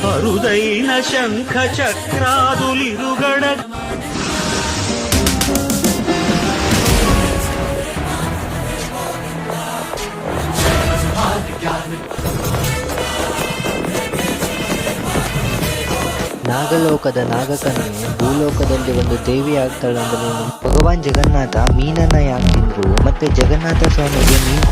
అరుదైన శంఖ చక్రాదులిరుగడ ನಾಗಲೋಕದ ನಾಗಕನ್ಯೆ ಭೂಲೋಕದಲ್ಲಿ ಒಂದು ದೇವಿ ಆಗ್ತಾಳಂದ್ರೆ ಭಗವಾನ್ ಜಗನ್ನಾಥ ಮೀನನ್ನ ಯಾಕೆ ತಿಂದ್ರು ಮತ್ತೆ ಜಗನ್ನಾಥ ಸ್ವಾಮಿಗೆ ಮೀನು